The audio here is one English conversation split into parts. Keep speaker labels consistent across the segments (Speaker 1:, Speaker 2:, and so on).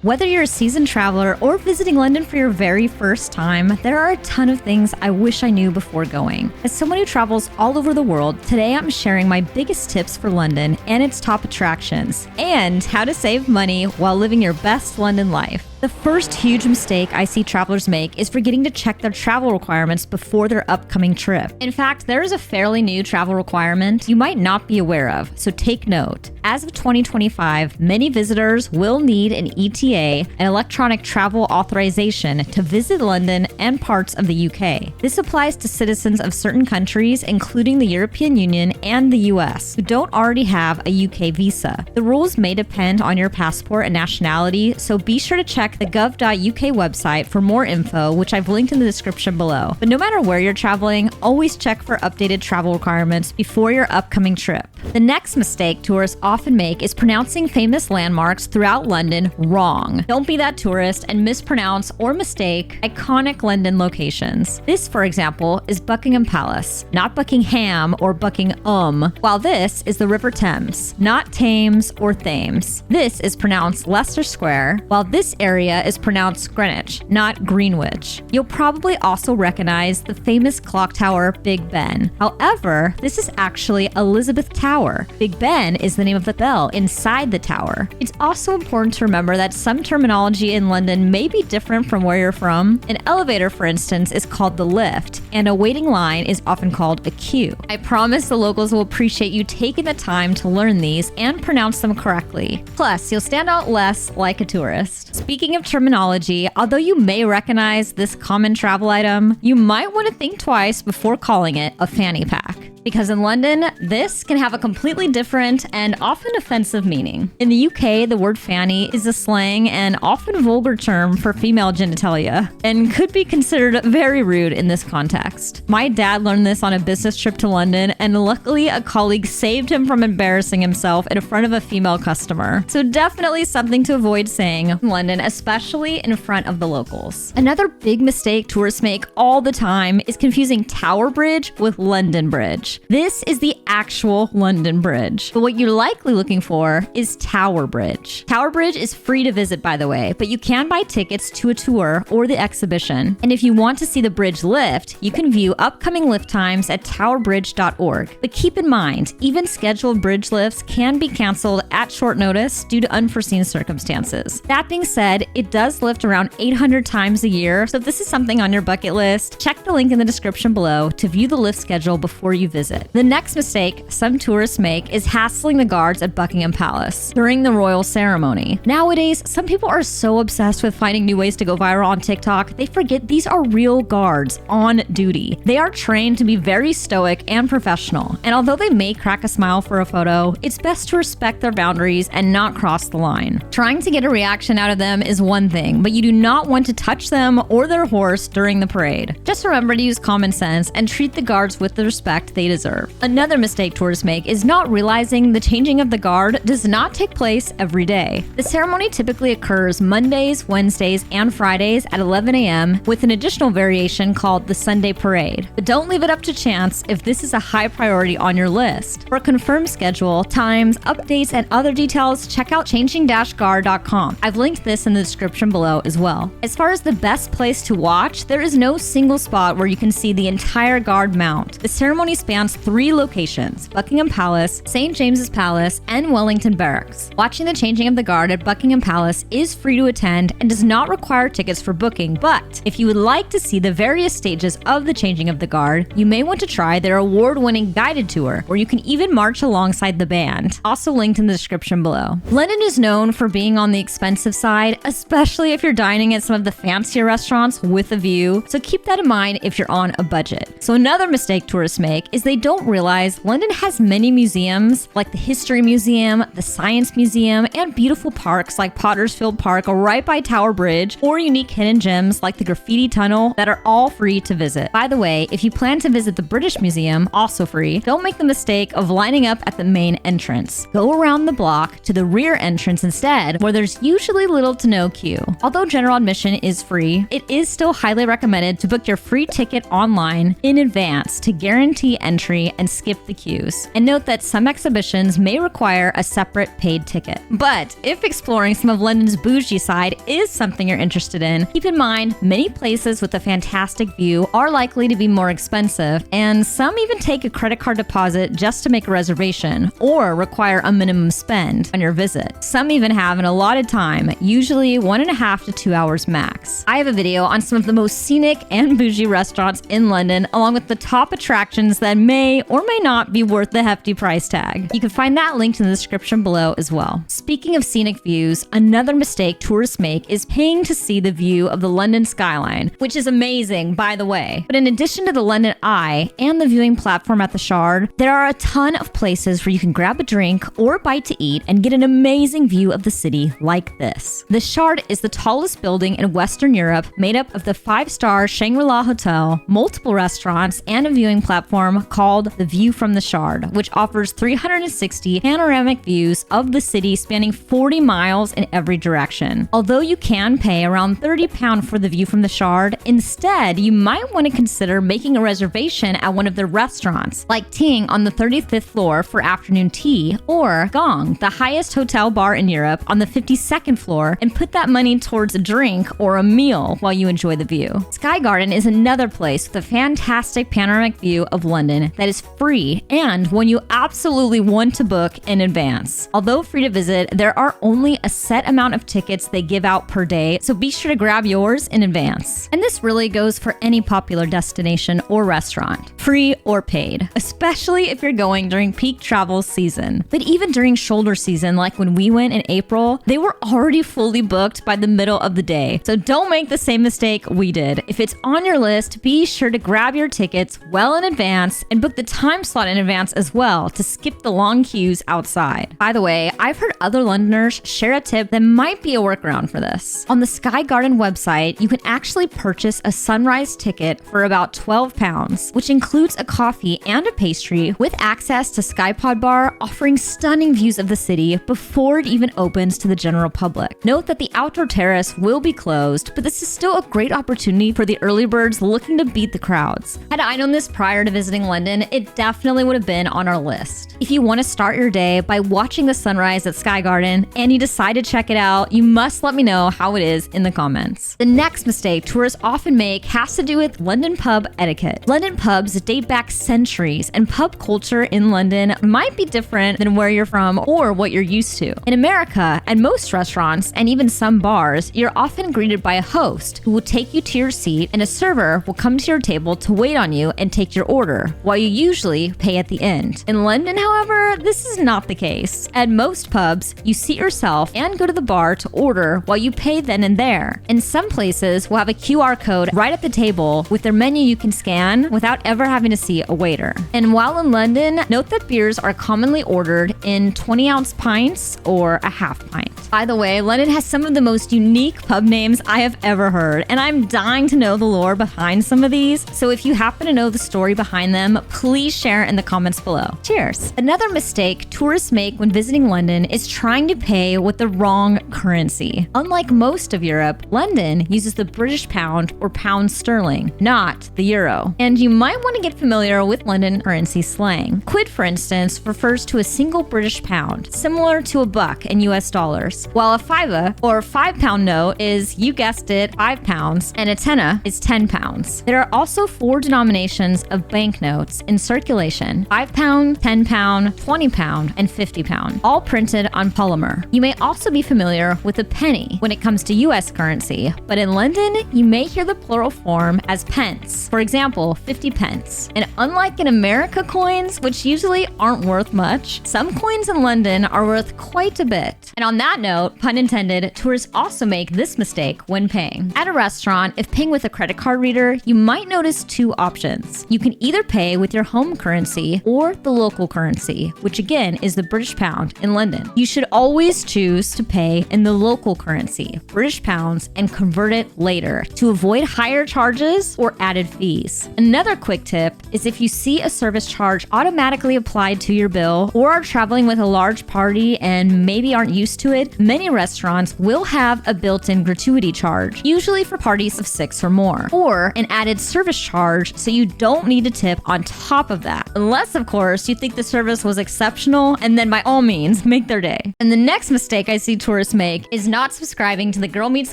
Speaker 1: Whether you're a seasoned traveler or visiting London for your very first time, there are a ton of things I wish I knew before going. As someone who travels all over the world, today I'm sharing my biggest tips for London and its top attractions, and how to save money while living your best London life. The first huge mistake I see travelers make is forgetting to check their travel requirements before their upcoming trip. In fact, there is a fairly new travel requirement you might not be aware of, so take note. As of 2025, many visitors will need an ETA, an electronic travel authorization, to visit London and parts of the UK. This applies to citizens of certain countries, including the European Union and the US, who don't already have a UK visa. The rules may depend on your passport and nationality, so be sure to check the gov.uk website for more info, which I've linked in the description below. But no matter where you're traveling, always check for updated travel requirements before your upcoming trip. The next mistake tourists often make is pronouncing famous landmarks throughout London wrong. Don't be that tourist and mispronounce or mistake iconic London locations. This, for example, is Buckingham Palace, not Buckingham or Buckingham, while this is the River Thames, not Thames or Thames. This is pronounced Leicester Square, while this area is pronounced Greenwich, not Greenwich. You'll probably also recognize the famous clock tower Big Ben. However, this is actually Elizabeth Tower. Big Ben is the name of the bell inside the tower. It's also important to remember that some terminology in London may be different from where you're from. An elevator, for instance, is called the lift, and a waiting line is often called a queue. I promise the locals will appreciate you taking the time to learn these and pronounce them correctly. Plus, you'll stand out less like a tourist. Speaking of terminology, although you may recognize this common travel item, you might want to think twice before calling it a fanny pack. Because in London, this can have a completely different and often offensive meaning. In the UK, the word fanny is a slang and often vulgar term for female genitalia, and could be considered very rude in this context. My dad learned this on a business trip to London, and luckily a colleague saved him from embarrassing himself in front of a female customer. So definitely something to avoid saying in London, especially in front of the locals. Another big mistake tourists make all the time is confusing Tower Bridge with London Bridge. This is the actual London Bridge, but what you're likely looking for is Tower Bridge. Tower Bridge is free to visit, by the way, but you can buy tickets to a tour or the exhibition. And if you want to see the bridge lift, you can view upcoming lift times at towerbridge.org. But keep in mind, even scheduled bridge lifts can be canceled at short notice due to unforeseen circumstances. That being said, it does lift around 800 times a year, so if this is something on your bucket list, check the link in the description below to view the lift schedule before you visit. The next mistake some tourists make is hassling the guards at Buckingham Palace during the royal ceremony. Nowadays, some people are so obsessed with finding new ways to go viral on TikTok, they forget these are real guards on duty. They are trained to be very stoic and professional, and although they may crack a smile for a photo, it's best to respect their boundaries and not cross the line. Trying to get a reaction out of them is one thing, but you do not want to touch them or their horse during the parade. Just remember to use common sense and treat the guards with the respect they deserve. Another mistake tourists make is not realizing the changing of the guard does not take place every day. The ceremony typically occurs Mondays, Wednesdays, and Fridays at 11 a.m. with an additional variation called the Sunday Parade. But don't leave it up to chance if this is a high priority on your list. For a confirmed schedule, times, updates, and other details, check out changing-guard.com. I've linked this in the description below as well. As far as the best place to watch, there is no single spot where you can see the entire guard mount. The ceremony spans 3 locations: Buckingham Palace, St. James's Palace, and Wellington Barracks. Watching the changing of the guard at Buckingham Palace is free to attend and does not require tickets for booking, but if you would like to see the various stages of the changing of the guard, you may want to try their award-winning guided tour, where you can even march alongside the band. Also linked in the description below. London is known for being on the expensive side, especially if you're dining at some of the fancier restaurants with a view, so keep that in mind if you're on a budget. So another mistake tourists make is they don't realize London has many museums like the History Museum, the Science Museum, and beautiful parks like Pottersfield Park right by Tower Bridge, or unique hidden gems like the Graffiti Tunnel that are all free to visit. By the way, if you plan to visit the British Museum, also free, don't make the mistake of lining up at the main entrance. Go around the block to the rear entrance instead, where there's usually little to no queue. Although general admission is free, it is still highly recommended to book your free ticket online in advance to guarantee entry entry and skip the queues. And note that some exhibitions may require a separate paid ticket. But if exploring some of London's bougie side is something you're interested in, keep in mind many places with a fantastic view are likely to be more expensive, and some even take a credit card deposit just to make a reservation or require a minimum spend on your visit. Some even have an allotted time, usually 1.5 to 2 hours max. I have a video on some of the most scenic and bougie restaurants in London, along with the top attractions that may or may not be worth the hefty price tag. You can find that linked in the description below as well. Speaking of scenic views, another mistake tourists make is paying to see the view of the London skyline, which is amazing, by the way. But in addition to the London Eye and the viewing platform at the Shard, there are a ton of places where you can grab a drink or a bite to eat and get an amazing view of the city like this. The Shard is the tallest building in Western Europe, made up of the 5-star Shangri-La Hotel, multiple restaurants, and a viewing platform called the View from the Shard, which offers 360 panoramic views of the city spanning 40 miles in every direction. Although you can pay around £30 for the view from the Shard, instead you might want to consider making a reservation at one of their restaurants, like Ting on the 35th floor for afternoon tea, or Gong, the highest hotel bar in Europe, on the 52nd floor, and put that money towards a drink or a meal while you enjoy the view. Sky Garden is another place with a fantastic panoramic view of London that is free and one you absolutely want to book in advance. Although free to visit, there are only a set amount of tickets they give out per day, so be sure to grab yours in advance. And this really goes for any popular destination or restaurant, free or paid, especially if you're going during peak travel season. But even during shoulder season, like when we went in April, they were already fully booked by the middle of the day. So don't make the same mistake we did. If it's on your list, be sure to grab your tickets well in advance and book the time slot in advance as well to skip the long queues outside. By the way, I've heard other Londoners share a tip that might be a workaround for this. On the Sky Garden website, you can actually purchase a sunrise ticket for about £12, which includes a coffee and a pastry with access to Skypod Bar, offering stunning views of the city before it even opens to the general public. Note that the outdoor terrace will be closed, but this is still a great opportunity for the early birds looking to beat the crowds. Had I known this prior to visiting London, it definitely would have been on our list. If you want to start your day by watching the sunrise at Sky Garden and you decide to check it out, you must let me know how it is in the comments. The next mistake tourists often make has to do with London pub etiquette. London pubs date back centuries, and pub culture in London might be different than where you're from or what you're used to. In America, at most restaurants and even some bars, you're often greeted by a host who will take you to your seat, and a server will come to your table to wait on you and take your order, while you usually pay at the end. In London, however, this is not the case. At most pubs, you seat yourself and go to the bar to order while you pay then and there. And some places will have a QR code right at the table with their menu you can scan without ever having to see a waiter. And while in London, note that beers are commonly ordered in 20-ounce pints or a half pint. By the way, London has some of the most unique pub names I have ever heard, and I'm dying to know the lore behind some of these, so if you happen to know the story behind them, please share in the comments below. Cheers! Another mistake tourists make when visiting London is trying to pay with the wrong currency. Unlike most of Europe, London uses the British pound or pound sterling, not the euro. And you might want to get familiar with London currency slang. Quid, for instance, refers to a single British pound, similar to a buck in US dollars, while a fiver or £5 note is, you guessed it, £5, and a tenner is £10. There are also 4 denominations of banknotes in circulation: £5, £10, £20, and £50, all printed on polymer. You may also be familiar with a penny when it comes to US currency, but in London, you may hear the plural form as pence. For example, 50 pence. And unlike in America coins, which usually aren't worth much, some coins in London are worth quite a bit. And on that note, pun intended, tourists also make this mistake when paying. At a restaurant, if paying with a credit card reader, you might notice 2 options. You can either pay with your home currency or the local currency, which again is the British pound in London. You should always choose to pay in the local currency, British pounds, and convert it later to avoid higher charges or added fees. Another quick tip is if you see a service charge automatically applied to your bill or are traveling with a large party and maybe aren't used to it, Many restaurants will have a built-in gratuity charge, usually for parties of 6 or more, or an added service charge so you don't need to tip on top of that. Unless, of course, you think the service was exceptional, and then by all means, make their day. And the next mistake I see tourists make is not subscribing to the Girl Meets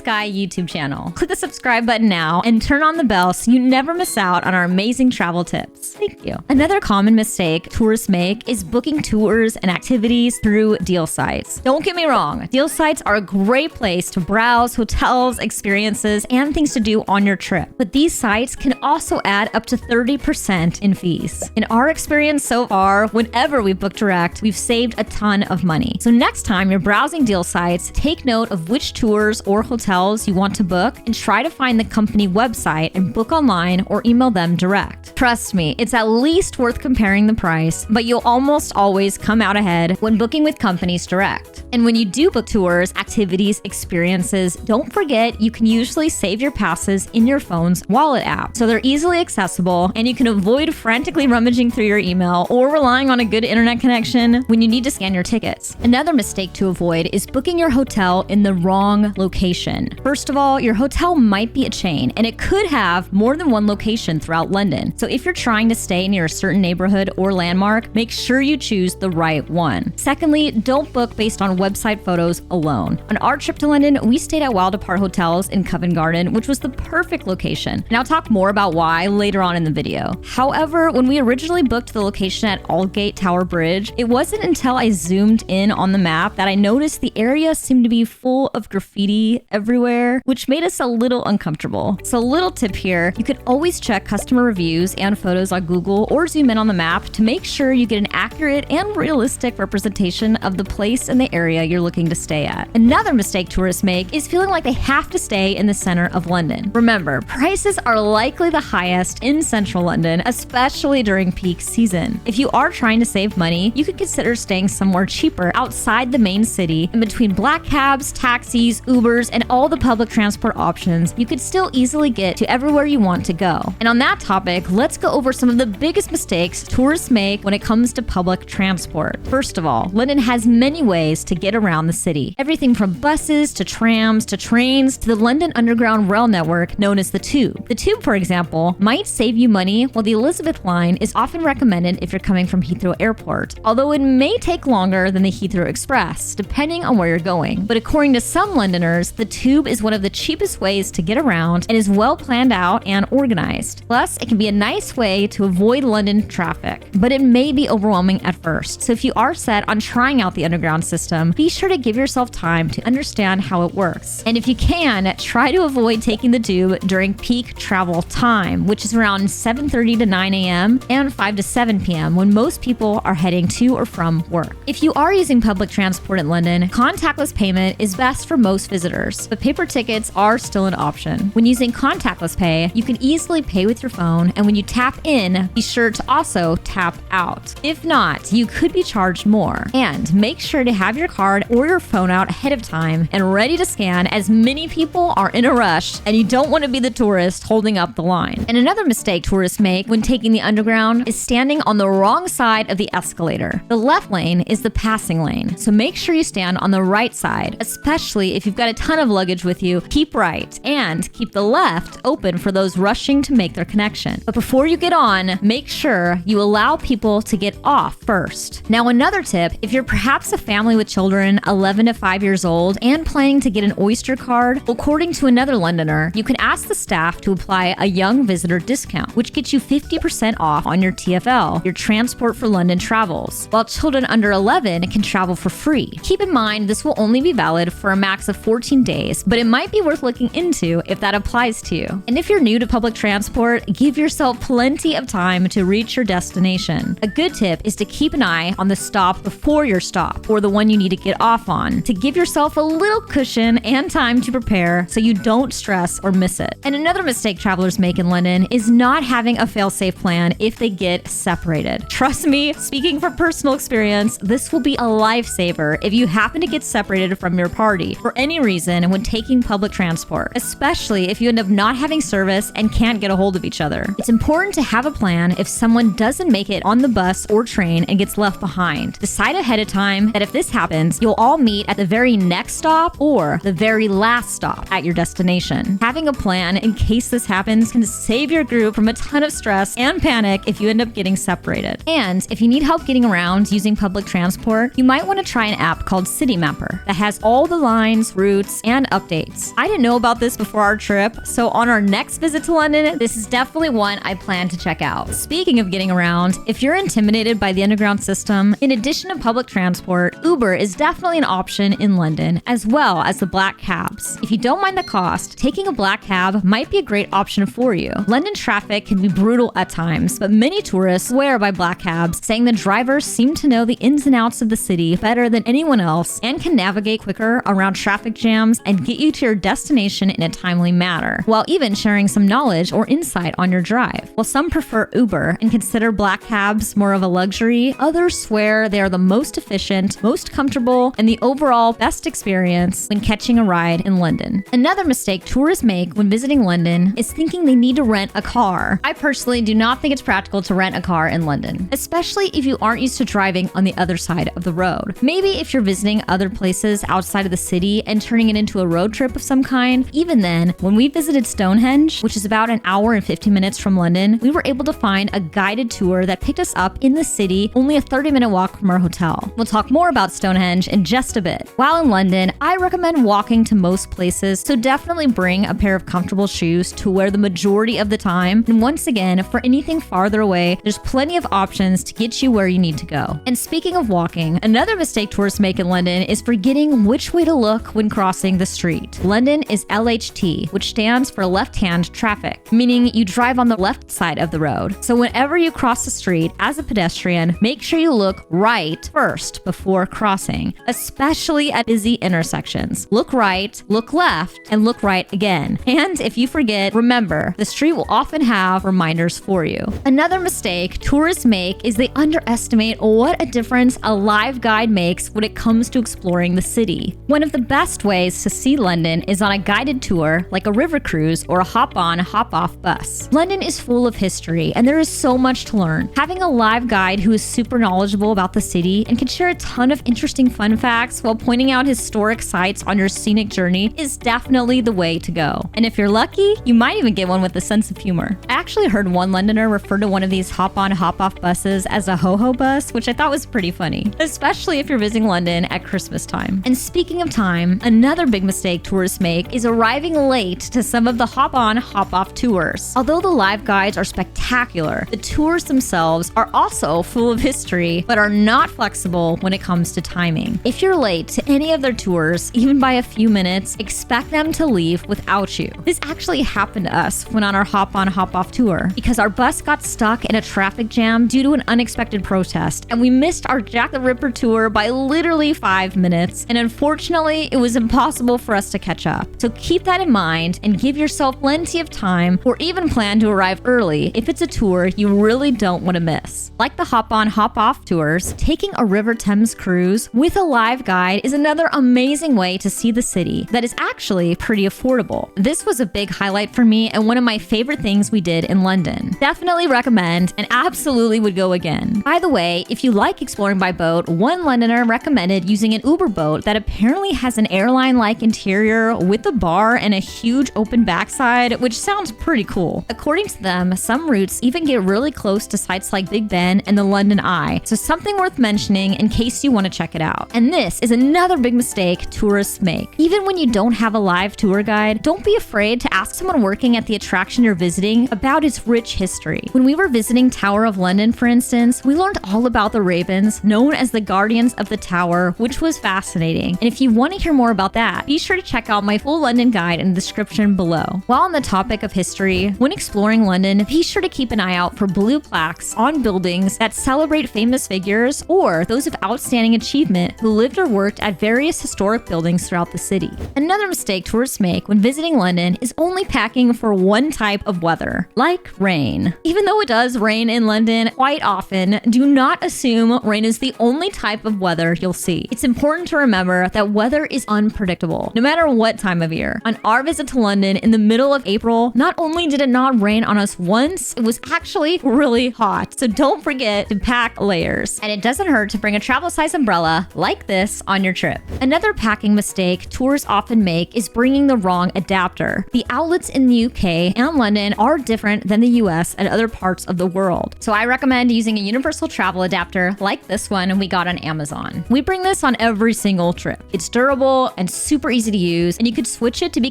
Speaker 1: Guy YouTube channel. Click the subscribe button now and turn on the bell so you never miss out on our amazing travel tips. Thank you. Another common mistake tourists make is booking tours and activities through deal sites. Don't get me wrong, deal sites are a great place to browse hotels, experiences, and things to do on your trip. But these sites can also add up to 30% in fees. In our experience so far, whenever we book direct, we've saved a ton of money. So next time you're browsing deal sites, take note of which tours or hotels you want to book and try to find the company website and book online or email them direct. Trust me, it's at least worth comparing the price, but you'll almost always come out ahead when booking with companies direct. And when you do book tours, activities, experiences, don't forget you can usually save your passes in your phone's wallet app. So they're easily accessible and you can avoid frantically rummaging through your email or relying on a good internet connection when you need to scan your tickets. Another mistake to avoid is booking your hotel in the wrong location. First of all, your hotel might be a chain and it could have more than one location throughout London. So if you're trying to stay near a certain neighborhood or landmark, make sure you choose the right one. Secondly, don't book based on website photos alone. On our trip to London, we stayed at Wild Apart Hotels in Covent Garden, which was the perfect location. And I'll talk more about why later on in the video. However, when we originally booked the location at Aldgate Tower Bridge, it wasn't until I zoomed in on the map that I noticed the area seemed to be full of graffiti everywhere, which made us a little uncomfortable. So a little tip here, you could always check customer reviews and photos on Google or zoom in on the map to make sure you get an accurate and realistic representation of the place and the area you're looking to stay at. Another mistake tourists make is feeling like they have to stay in the center of London. Remember, prices are likely the highest in central London, especially during peak season. If you are trying to save money, you could consider staying somewhere cheaper outside the main city. In between black cabs, taxis, Ubers, and all the public transport options, you could still easily get to everywhere you want to go. And on that topic, let's go over some of the biggest mistakes tourists make when it comes to public transport. First of all, London has many ways to get around the city. Everything from buses to trams to trains to the London Underground rail network known as the Tube. The Tube, for example, might save you money, while the Elizabeth line is often recommended if you're coming from Heathrow Airport, although it may take longer than the Heathrow Express, depending on where you're going. But according to some Londoners, the Tube is one of the cheapest ways to get around and is well planned out and organized. Plus, it can be a nice way to avoid London traffic, but it may be overwhelming at first. So if you are set on trying out the underground system, be sure to give yourself time to understand how it works. And if you can, try to avoid taking the Tube during peak travel time, which is around 7:30 to 9 a.m. and 5 to 7 p.m. when most people are heading to or from work. If you are using public transport in London, contactless payment is best for most visitors, but paper tickets are still an option. When using contactless pay, you can easily pay with your phone, and when you tap in, be sure to also tap out. If not, you could be charged more. And make sure to have your card or your phone out ahead of time and ready to scan, as many people are in a rush and you don't want to be the tourist holding up the line. And another mistake tourists make when taking the underground is standing on the wrong side of the escalator. The left lane is the passing lane, so make sure you stand on the right side, especially if you've got a ton of luggage with you. Keep right and keep the left open for those rushing to make their connection. But before you get on, make sure you allow people to get off first. Now, another tip, if you're perhaps a family with children 11 to 5 years old and planning to get an Oyster card, according to another Londoner, you can ask the staff to apply a young visitor discount, which gets you 50% off on your TFL, your Transport for London travels, while children under 11 can travel for free. Keep in mind, this will only be valid for a max of 14 days, but it might be worth looking into if that applies to you. And if you're new to public transport, give yourself plenty of time to reach your destination. A good tip is to keep an eye on the stop before your stop, or the one you need to get off on, to give yourself a little cushion and time to prepare so you don't stress or miss it. And another mistake travelers make in London is not having a fail-safe plan if they get separated. Trust me, speaking from personal experience, this will be a lifesaver if you happen to get separated from your party for any reason when taking public transport, especially if you end up not having service and can't get a hold of each other. It's important to have a plan if someone doesn't make it on the bus or train and gets left behind. Decide ahead of time that if this happens, you'll all meet meet at the very next stop or the very last stop at your destination. Having a plan in case this happens can save your group from a ton of stress and panic if you end up getting separated. And if you need help getting around using public transport, you might want to try an app called City Mapper that has all the lines, routes, and updates. I didn't know about this before our trip, so on our next visit to London, this is definitely one I plan to check out. Speaking of getting around, if you're intimidated by the underground system, in addition to public transport, Uber is definitely an option in London, as well as the black cabs. If you don't mind the cost, taking a black cab might be a great option for you. London traffic can be brutal at times, but many tourists swear by black cabs, saying the drivers seem to know the ins and outs of the city better than anyone else and can navigate quicker around traffic jams and get you to your destination in a timely manner, while even sharing some knowledge or insight on your drive. While some prefer Uber and consider black cabs more of a luxury, others swear they are the most efficient, most comfortable, and the overall best experience when catching a ride in London. Another mistake tourists make when visiting London is thinking they need to rent a car. I personally do not think it's practical to rent a car in London, especially if you aren't used to driving on the other side of the road. Maybe if you're visiting other places outside of the city and turning it into a road trip of some kind. Even then, when we visited Stonehenge, which is about an hour and 15 minutes from London, we were able to find a guided tour that picked us up in the city, only a 30-minute walk from our hotel. We'll talk more about Stonehenge in just a bit. While in London, I recommend walking to most places, so definitely bring a pair of comfortable shoes to wear the majority of the time. And once again, for anything farther away, there's plenty of options to get you where you need to go. And speaking of walking, another mistake tourists make in London is forgetting which way to look when crossing the street. London is LHT, which stands for left-hand traffic, meaning you drive on the left side of the road. So whenever you cross the street as a pedestrian, make sure you look right first before crossing, especially at busy intersections. Look right, look left, and look right again. And if you forget, remember, the street will often have reminders for you. Another mistake tourists make is they underestimate what a difference a live guide makes when it comes to exploring the city. One of the best ways to see London is on a guided tour like a river cruise or a hop-on, hop-off bus. London is full of history and there is so much to learn. Having a live guide who is super knowledgeable about the city and can share a ton of interesting fun facts while pointing out historic sites on your scenic journey is definitely the way to go. And if you're lucky, you might even get one with a sense of humor. I actually heard one Londoner refer to one of these hop-on, hop-off buses as a ho-ho bus, which I thought was pretty funny, especially if you're visiting London at Christmas time. And speaking of time, another big mistake tourists make is arriving late to some of the hop-on, hop-off tours. Although the live guides are spectacular, the tours themselves are also full of history, but are not flexible when it comes to timing. If you're late to any of their tours, even by a few minutes, expect them to leave without you. This actually happened to us when on our hop-on, hop-off tour, because our bus got stuck in a traffic jam due to an unexpected protest, and we missed our Jack the Ripper tour by literally 5 minutes, and unfortunately, it was impossible for us to catch up. So keep that in mind and give yourself plenty of time, or even plan to arrive early if it's a tour you really don't want to miss. Like the hop-on, hop-off tours, taking a River Thames cruise with a live guide is another amazing way to see the city that is actually pretty affordable. This was a big highlight for me and one of my favorite things we did in London. Definitely recommend and absolutely would go again. By the way, if you like exploring by boat, one Londoner recommended using an Uber boat that apparently has an airline-like interior with a bar and a huge open backside, which sounds pretty cool. According to them, some routes even get really close to sites like Big Ben and the London Eye, so something worth mentioning in case you want to check it out. And this is another big mistake tourists make. Even when you don't have a live tour guide, don't be afraid to ask someone working at the attraction you're visiting about its rich history. When we were visiting Tower of London, for instance, we learned all about the ravens, known as the guardians of the tower, which was fascinating. And if you want to hear more about that, be sure to check out my full London guide in the description below. While on the topic of history, when exploring London, be sure to keep an eye out for blue plaques on buildings that celebrate famous figures or those of outstanding achievement who lived or worked at various historic buildings throughout the city. Another mistake tourists make when visiting London is only packing for one type of weather, like rain. Even though it does rain in London quite often, do not assume rain is the only type of weather you'll see. It's important to remember that weather is unpredictable, no matter what time of year. On our visit to London in the middle of April, not only did it not rain on us once, it was actually really hot. So don't forget to pack layers. And it doesn't hurt to bring a travel size umbrella like this on your trip. Another packing mistake tourists often make is bringing the wrong adapter. The outlets in the UK and London are different than the US and other parts of the world. So I recommend using a universal travel adapter like this one we got on Amazon. We bring this on every single trip. It's durable and super easy to use, and you could switch it to be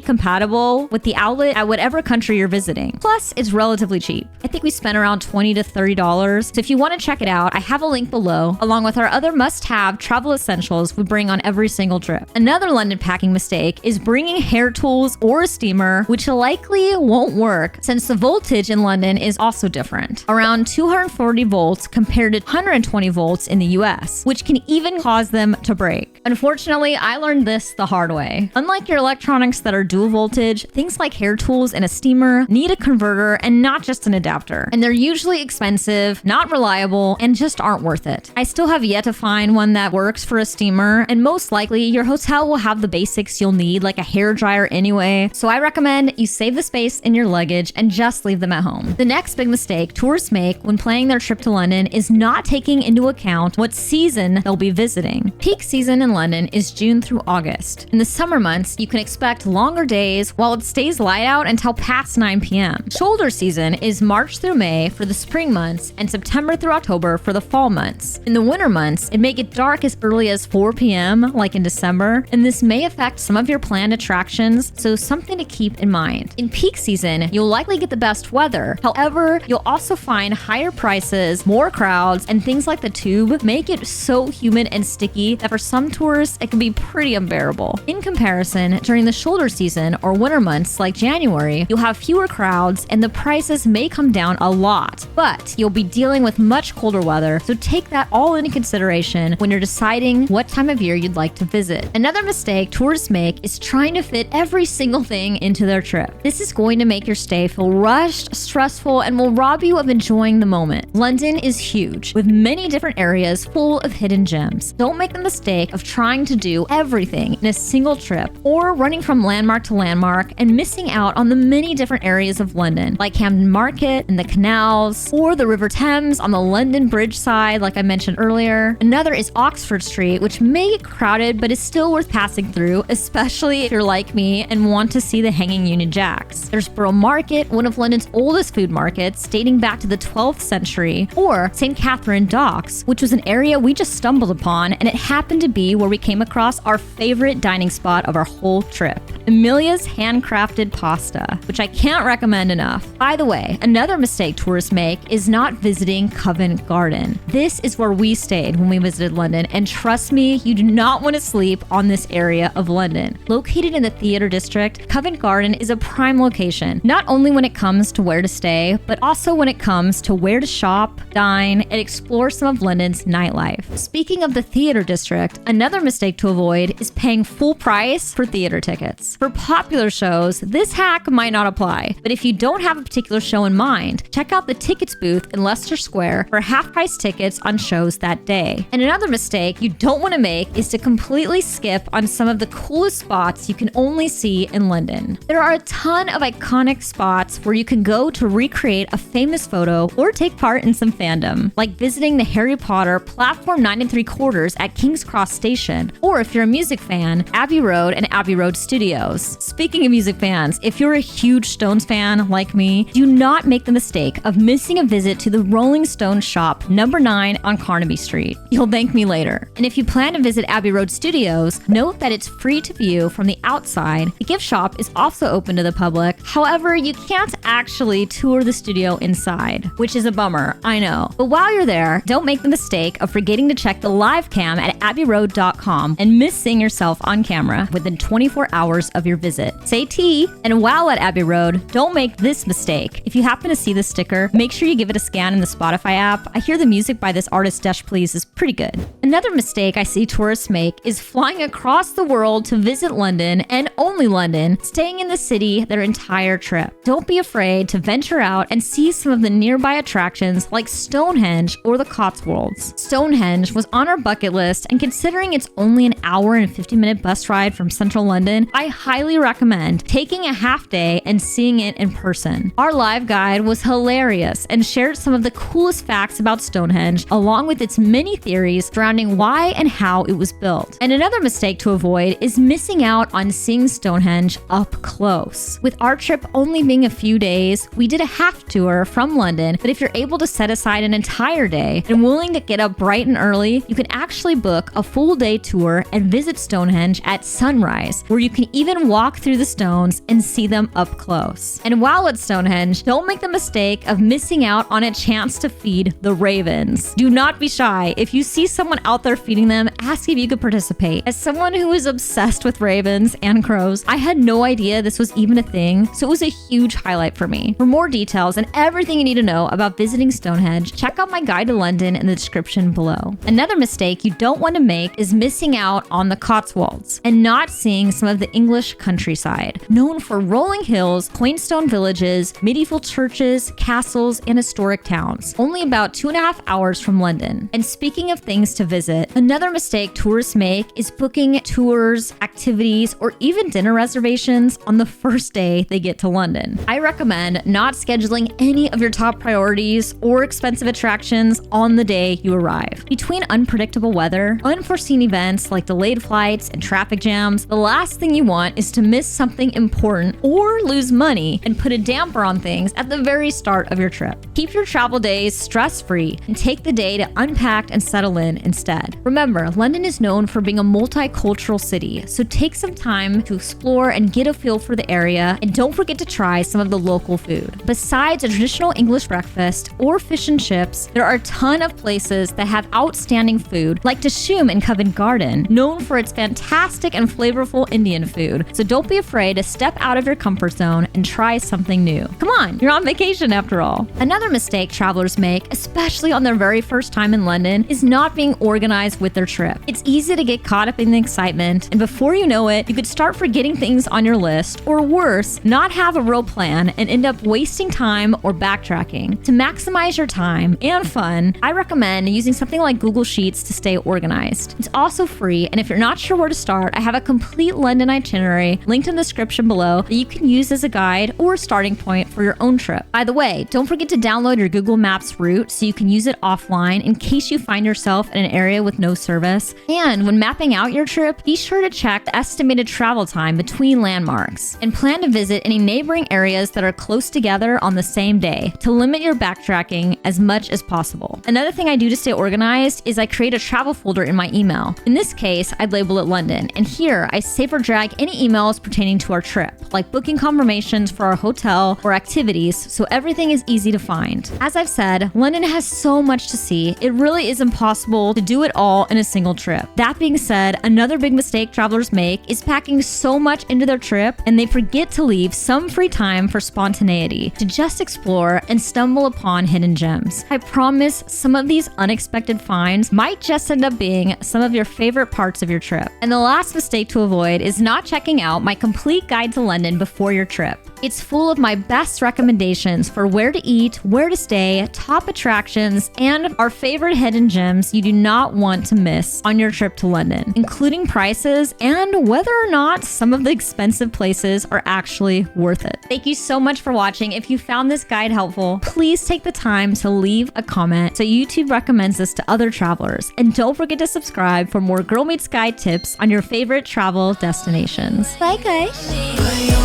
Speaker 1: compatible with the outlet at whatever country you're visiting. Plus, it's relatively cheap. I think we spent around $20 to $30. So if you want to check it out, I have a link below, along with our other must-have travel essentials we bring on every single trip. Another London packing mistake is bringing hair tools or a steamer, which likely won't work since the voltage in London is also different. Around 240 volts compared to 120 volts in the US, which can even cause them to break. Unfortunately, I learned this the hard way. Unlike your electronics that are dual voltage, things like hair tools and a steamer need a converter and not just an adapter. And they're usually expensive, not reliable, and just aren't worth it. I still have yet to find one that works for a steamer, and most likely your hotel will have the basics you'll need, like a hair dryer anyway. So I recommend you save the space in your luggage and just leave them at home. The next big mistake tourists make when planning their trip to London is not taking into account what season they'll be visiting. Peak season in London is June through August. In the summer months, you can expect longer days while it stays light out until past 9 p.m. Shoulder season is March through May for the spring months and September through October for the fall months. In the winter months, it may get dark as early as 4 p.m. like in December, and this may affect some of your planned attractions, so something to keep in mind. In peak season, you'll likely get the best weather. However, you'll also find higher prices, more crowds, and things like the tube make it so humid and sticky that for some tourists, it can be pretty unbearable. In comparison, during the shoulder season or winter months like January, you'll have fewer crowds and the prices may come down a lot, but you'll be dealing with much colder weather, so take that all into consideration when you're deciding what time of year you'd like to visit. Another mistake tourists make is trying to fit every single thing into their trip. This is going to make your stay feel rushed, stressful, and will rob you of enjoying the moment. London is huge, with many different areas full of hidden gems. Don't make the mistake of trying to do everything in a single trip, or running from landmark to landmark and missing out on the many different areas of London, like Camden Market and the canals, or the River Thames on the London Bridge side, like I mentioned earlier. Another is Oxford Street, which may get crowded but is still worth passing through, especially if you're like me and want to see the Hanging Union Jacks. There's Borough Market, one of London's oldest food markets, dating back to the 12th century, or St. Catherine Docks, which was an area we just stumbled upon, and it happened to be where we came across our favorite dining spot of our whole trip, Emilia's handcrafted pasta, which I can't recommend enough. By the way, another mistake tourists make is not visiting Covent Garden. This is where we stayed when we visited London, and trust me, you do not want to sleep on this area of London. Located in the theater district, Covent Garden is a prime location, not only when it comes to where to stay, but also when it comes to where to shop, dine, and explore some of London's nightlife. Speaking of the theater district, another mistake to avoid is paying full price for theater tickets. For popular shows, this hack might not apply, but if you don't have a particular show in mind, check out the tickets booth in Leicester Square for half-price tickets on shows that day. And another mistake you don't want to make is to completely skip on some of the coolest spots you can only see in London. There are a ton of iconic spots where you can go to recreate a famous photo or take part in some fandom, like visiting the Harry Potter Platform 9 3/4 at King's Cross Station, or if you're a music fan, Abbey Road and Abbey Road Studios. Speaking of music fans, if you're a huge Stones fan like me, do not make the mistake of missing a visit to the Rolling Stones shop number 9 on Carnaby Street. You'll thank me later. And if you plan to visit Abbey Road Studios, note that it's free to view from the outside. The gift shop is also open to the public. However, you can't actually tour the studio inside, which is a bummer, I know. But while you're there, don't make the mistake of forgetting to check the live cam at abbeyroad.com and miss seeing yourself on camera within 24 hours of your visit. Say T, and while at Abbey Road, don't make this mistake. If you happen to see this sticker, make sure you give it a scan in the Spotify app. I hear the music by this artist Dash Please is pretty good. Another mistake I see tourists make is flying across the world to visit London, and only London, staying in the city their entire trip. Don't be afraid to venture out and see some of the nearby attractions like Stonehenge or the Cotswolds. Stonehenge was on our bucket list, and considering it's only an hour and 50-minute bus ride from central London, I highly recommend taking a half day and seeing it in person. Our live guide was hilarious and shared some of the coolest facts about Stonehenge, along with its many theories surrounding why and how it was built. And another mistake to avoid is missing out on seeing Stonehenge up close. With our trip only being a few days, we did a half tour from London, but if you're able to set aside an entire day and willing to get up bright and early, you can actually book a full day tour and visit Stonehenge at sunrise, where you can even walk through the stones and see them up close. And while at Stonehenge, don't make the mistake of missing out on a chance to feed the ravens. Do not be shy. If you see someone out there feeding them, ask if you could participate. As someone who is obsessed with ravens and crows, I had no idea this was even a thing, so it was a huge highlight for me. For more details and everything you need to know about visiting Stonehenge, check out my guide to London in the description below. Another mistake you don't want to make is missing out on the Cotswolds and not seeing some of the English countryside, known for rolling hills, quaint stone villages, medieval churches, castles, and historic towns, only about 2.5 hours from London. And speaking of things to visit, another mistake tourists make is booking tours, activities, or even dinner reservations on the first day they get to London. I recommend not scheduling any of your top priorities or expensive attractions on the day you arrive. Between unpredictable weather, unforeseen events like delayed flights and traffic jams, the last thing you want is to miss something important or lose money and put a damper on things at the very start of your trip. Keep your travel days stress-free and take the day to unpack and settle in instead. Remember, London is known for being a multicultural city, so take some time to explore and get a feel for the area, and don't forget to try some of the local food. Besides a traditional English breakfast or fish and chips, there are a ton of places that have outstanding food, like Dishoom in Covent Garden, known for its fantastic and flavorful Indian food. So don't be afraid to step out of your comfort zone and try something new. Come on, you're on vacation after all. Another mistake travelers make, especially on their very first time in London, is not being organized with their trip. It's easy to get caught up in the excitement, and before you know it, you could start forgetting things on your list, or worse, not have a real plan and end up wasting time or backtracking. To maximize your time and fun, I recommend using something like Google Sheets to stay organized. It's also free, and if you're not sure where to start, I have a complete London itinerary linked in the description below that you can use as a guide or starting point for your own trip. By the way, don't forget to download your Google Maps route so you can use it offline in case you find yourself in an area with no service. And when mapping out your trip, be sure to check the estimated travel time between landmarks and plan to visit any neighboring areas that are close together on the same day to limit your backtracking as much as possible. Another thing I do to stay organized is I create a travel folder in my email. In this case, I'd label it London, and here I save or drag any emails pertaining to our trip, like booking confirmations for our hotel or activities, so everything is easy to find. As I've said, London has so much to see, it really is impossible to do it all in a single trip. That being said, another big mistake travelers make is packing so much into their trip and they forget to leave some free time for spontaneity, to just explore and stumble upon hidden gems. I promise some of these unexpected finds might just end up being some of your favorite parts of your trip. And the last mistake to avoid is not checking out my complete guide to London before your trip. It's full of my best recommendations for where to eat, where to stay, top attractions, and our favorite hidden gems you do not want to miss on your trip to London, including prices and whether or not some of the expensive places are actually worth it. Thank you so much for watching. If you found this guide helpful, please take the time to leave a comment so YouTube recommends this to other travelers. And don't forget to subscribe for more Girl Meets Guide tips on your favorite travel destinations. Bye guys!